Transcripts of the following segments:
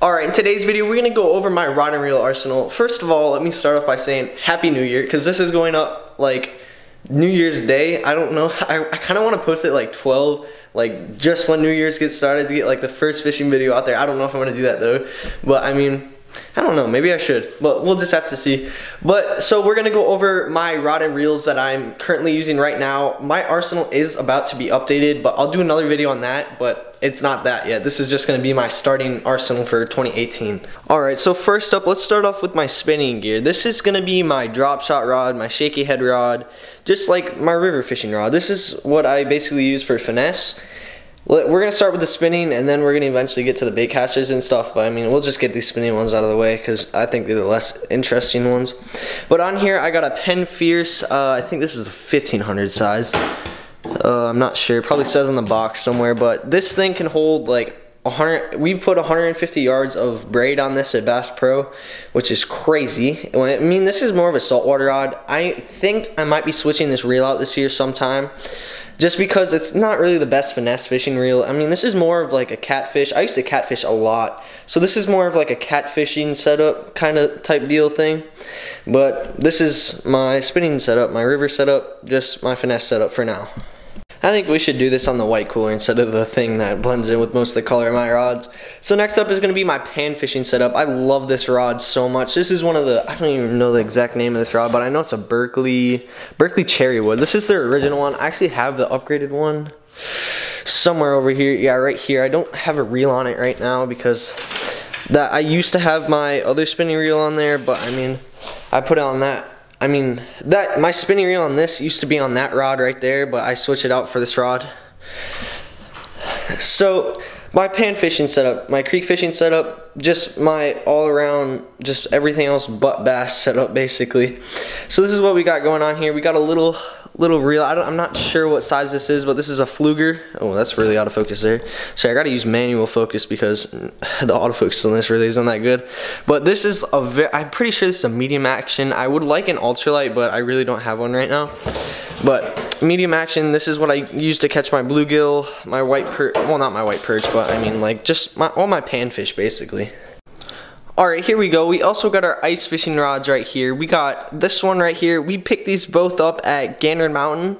Alright, in today's video we're going to go over my rod and reel arsenal. First of all, let me start off by saying Happy New Year, because this is going up like New Year's Day. I don't know, I kind of want to post it like 12, like just when New Year's gets started to get like the first fishing video out there. I don't know if I'm going to do that though, but I mean, I don't know, maybe I should, but we'll just have to see. But so we're gonna go over my rod and reels that I'm currently using right now. My arsenal is about to be updated, but I'll do another video on that, but it's not that yet. This is just gonna be my starting arsenal for 2018. Alright, so first up, let's start off with my spinning gear. This is gonna be my drop shot rod, my shaky head rod, just like my river fishing rod. This is what I basically use for finesse. We're going to start with the spinning, and then we're going to eventually get to the bait casters and stuff, but I mean, we'll just get these spinning ones out of the way because I think they're the less interesting ones. But on here, I got a Penn Fierce, I think this is a 1500 size. I'm not sure, it probably says on the box somewhere, but this thing can hold like 100, we've put 150 yards of braid on this at Bass Pro, which is crazy. I mean, this is more of a saltwater rod. I think I might be switching this reel out this year sometime, just because it's not really the best finesse fishing reel. I mean, this is more of like a catfish. I used to catfish a lot, so this is more of like a catfishing setup kind of type deal thing. But this is my spinning setup, my river setup, just my finesse setup for now. I think we should do this on the white cooler instead of the thing that blends in with most of the color of my rods. So next up is going to be my pan fishing setup. I love this rod so much. This is one of the, I don't even know the exact name of this rod, but I know it's a Berkeley Cherrywood. This is their original one. I actually have the upgraded one somewhere over here. Yeah, right here. I don't have a reel on it right now because I used to have my other spinning reel on there, but I mean, I put it on that. I mean, my spinning reel on this used to be on that rod right there, but I switched it out for this rod. So my pan fishing setup, my creek fishing setup, just my all around, just everything else but bass setup basically. So this is what we got going on here. We got a little reel. I'm not sure what size this is, but this is a Fluger. Oh, that's really out of focus there. So I gotta use manual focus because the autofocus on this really isn't that good. But this is I'm pretty sure this is a medium action. I would like an ultralight, but I really don't have one right now. But medium action, this is what I use to catch my bluegill, my white perch, well, not my white perch, but I mean like just all my panfish basically. Alright, here we go. We also got our ice fishing rods right here. We got this one right here. We picked these both up at Gander Mountain.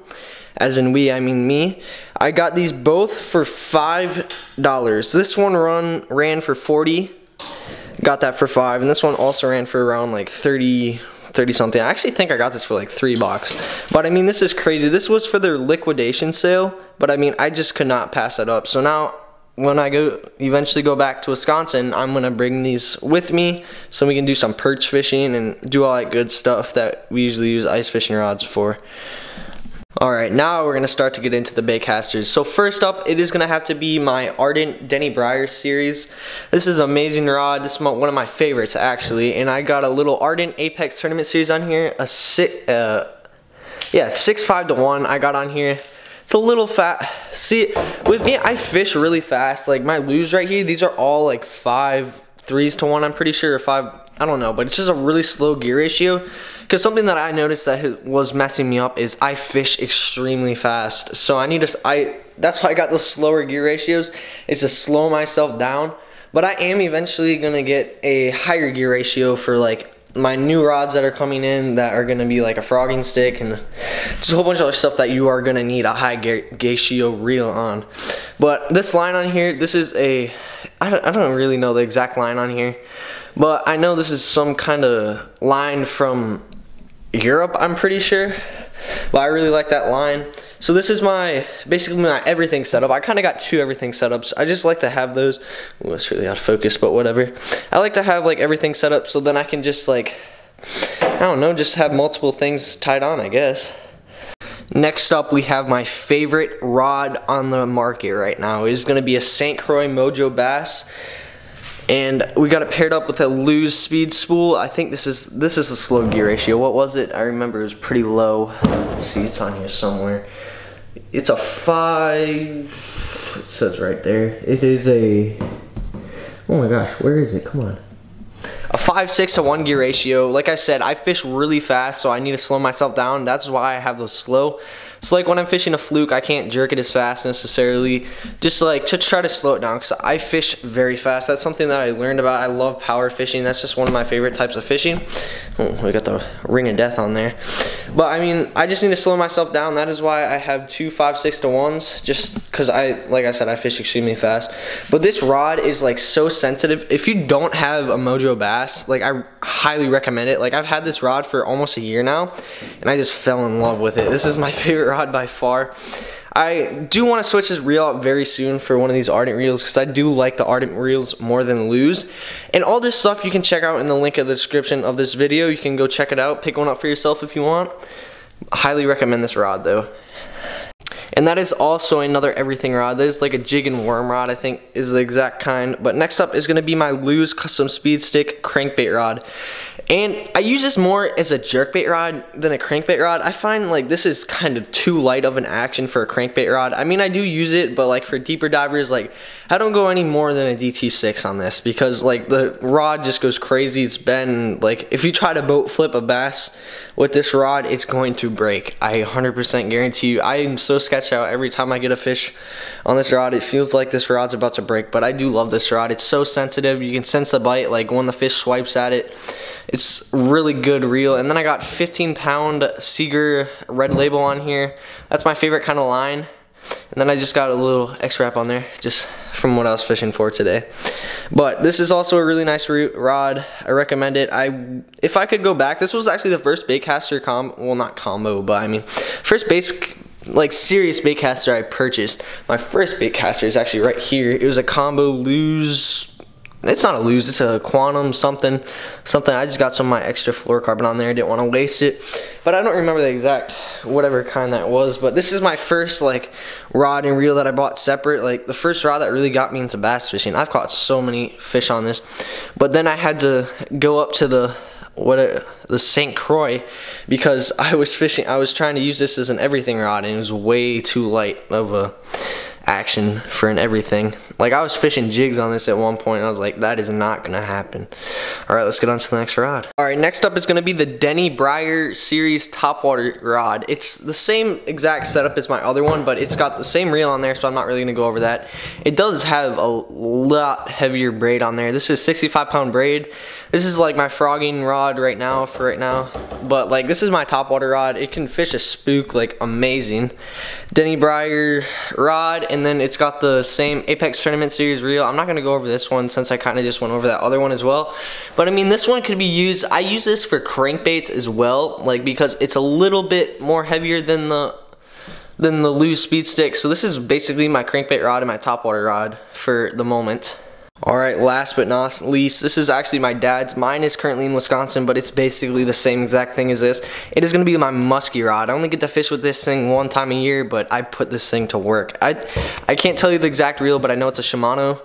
As in we, I mean me. I got these both for $5. This one ran for 40. Got that for 5. And this one also ran for around like 30 something. I actually think I got this for like $3. But I mean, this is crazy. This was for their liquidation sale. But I mean, I just could not pass it up. So now, when I eventually go back to Wisconsin, I'm gonna bring these with me so we can do some perch fishing and do all that good stuff that we usually use ice fishing rods for. Alright, now we're gonna start to get into the bait casters. So first up, it is gonna have to be my Ardent Denny Bryer series. This is an amazing rod. This is one of my favorites actually, and I got a little Ardent Apex tournament series on here. A 6.5-to-1 I got on here. It's a little fat. See, with me, I fish really fast. Like my lures right here, these are all like 5.3s-to-1, I'm pretty sure, or 5, I don't know, but it's just a really slow gear ratio. Because something that I noticed that was messing me up is I fish extremely fast. So that's why I got those slower gear ratios, is to slow myself down. But I am eventually gonna get a higher gear ratio for like my new rods that are coming in that are gonna be like a frogging stick and just a whole bunch of other stuff that you are gonna need a high ratio reel on. But this line on here, this is I don't really know the exact line on here, but I know this is some kind of line from Europe, I'm pretty sure. But I really like that line. So this is basically my everything setup. I kind of got 2 everything setups. I just like to have those. Oh, it's really out of focus, but whatever. I like to have like everything set up so then I can just like, I don't know, just have multiple things tied on, I guess. Next up, we have my favorite rod on the market right now. It's going to be a St. Croix Mojo Bass. And we got it paired up with a Lose Speed spool. I think this is a slow gear ratio. What was it? I remember it was pretty low. Let's see, it's on here somewhere. It's a 5. It says right there. It is a. Oh my gosh, where is it? Come on. A 5/6 to 1 gear ratio. Like I said, I fish really fast, so I need to slow myself down. That's why I have those slow. So like when I'm fishing a fluke, I can't jerk it as fast necessarily, just like to try to slow it down, because I fish very fast. That's something that I learned about. I love power fishing. That's just one of my favorite types of fishing. Oh, we got the ring of death on there. But I mean, I just need to slow myself down. That is why I have two 5/6 to 1s, just because like I said, I fish extremely fast. But this rod is like so sensitive. If you don't have a Mojo Bass, like I highly recommend it. Like I've had this rod for almost a year now, and I just fell in love with it. This is my favorite rod by far. I do want to switch this reel out very soon for one of these Ardent reels, because I do like the Ardent reels more than Lose. And all this stuff you can check out in the link of the description of this video. You can go check it out, pick one up for yourself if you want. Highly recommend this rod though. And that is also another everything rod. There's like a jig and worm rod, I think is the exact kind. But next up is gonna be my Lose Custom Speed Stick crankbait rod. And I use this more as a jerkbait rod than a crankbait rod. I find like this is kind of too light of an action for a crankbait rod. I mean, I do use it, but like for deeper divers, like I don't go any more than a DT6 on this, because like the rod just goes crazy. It's been like, if you try to boat flip a bass with this rod, it's going to break. I 100% guarantee you. I am so sketched out every time I get a fish on this rod. It feels like this rod's about to break, but I do love this rod. It's so sensitive. You can sense the bite like when the fish swipes at it. It's really good reel. And then I got 15-pound Seeger Red Label on here. That's my favorite kind of line. And then I just got a little X-Wrap on there, just from what I was fishing for today. But this is also a really nice rod. I recommend it. If I could go back, this was actually the first baitcaster well, not combo, but I mean, first like serious baitcaster I purchased. My first baitcaster is actually right here. It was a combo Lose. It's not a Lose, it's a Quantum something. I just got some of my extra fluorocarbon on there. I didn't want to waste it. But I don't remember the exact whatever kind that was. But this is my first like rod and reel that I bought separate. Like the first rod that really got me into bass fishing. I've caught so many fish on this. But then I had to go up to the St. Croix, because I was trying to use this as an everything rod, and it was way too light of a action for an everything. Like I was fishing jigs on this at one point, and I was like, that is not gonna happen. All right, let's get on to the next rod. All right, next up is gonna be the Denny Breyer series Topwater rod. It's the same exact setup as my other one, but it's got the same reel on there, so I'm not really gonna go over that. It does have a lot heavier braid on there. This is 65-pound braid. This is like my frogging rod right now, but like this is my Topwater rod. It can fish a spook like amazing. Denny Breyer rod, and then it's got the same Apex Tournament Series reel. I'm not gonna go over this one since I kind of just went over that other one as well. But I mean, this one could be used, I use this for crankbaits as well, like because it's a little bit more heavier than the Lose Speed Stick. So this is basically my crankbait rod and my Topwater rod for the moment. Alright, last but not least, this is actually my dad's. Mine is currently in Wisconsin, but it's basically the same exact thing as this. It is going to be my Muskie rod. I only get to fish with this thing one time a year, but I put this thing to work. I can't tell you the exact reel, but I know it's a Shimano,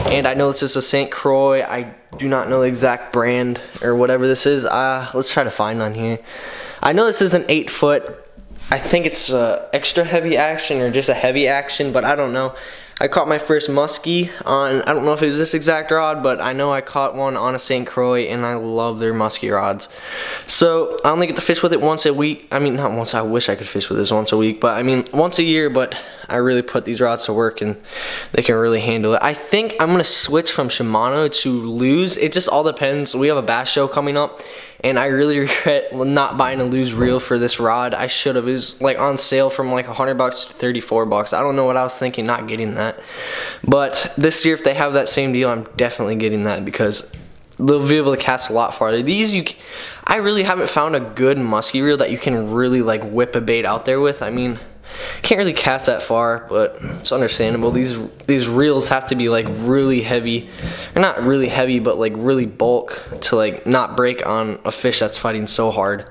and I know this is a St. Croix. I do not know the exact brand or whatever this is. Let's try to find on here. I know this is an 8-foot. I think it's extra heavy action or just a heavy action, but I don't know. I caught my first muskie on, I don't know if it was this exact rod, but I know I caught one on a St. Croix, and I love their muskie rods. So I only get to fish with it once a week. I mean, not once, I wish I could fish with this once a week, but I mean once a year. But I really put these rods to work, and they can really handle it. I think I'm gonna switch from Shimano to Lose. It just all depends. We have a bass show coming up, and I really regret not buying a Lose reel for this rod. I should have. It was like on sale from like $100 to $34. I don't know what I was thinking not getting that. But this year, if they have that same deal, I'm definitely getting that, because they'll be able to cast a lot farther. I really haven't found a good muskie reel that you can really like whip a bait out there with. I mean, can't really cast that far, but it's understandable. These reels have to be like really heavy, or not really heavy, but like really bulk to like not break on a fish that's fighting so hard.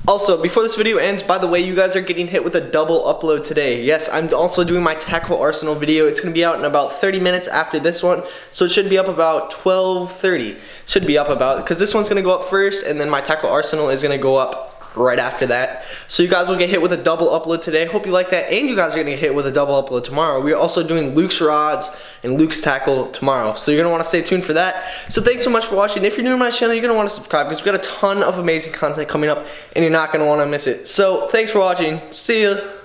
Also, before this video ends, by the way, you guys are getting hit with a double upload today. Yes, I'm also doing my tackle arsenal video. It's going to be out in about 30 minutes after this one, so it should be up about 12:30. Should be up about, because this one's going to go up first, and then my tackle arsenal is going to go up right after that. So you guys will get hit with a double upload today. Hope you like that, and you guys are gonna get hit with a double upload tomorrow. We are also doing Luke's rods and Luke's tackle tomorrow, so you're gonna wanna stay tuned for that. So thanks so much for watching. If you're new to my channel, you're gonna wanna subscribe because we've got a ton of amazing content coming up and you're not gonna wanna miss it. So thanks for watching. See ya.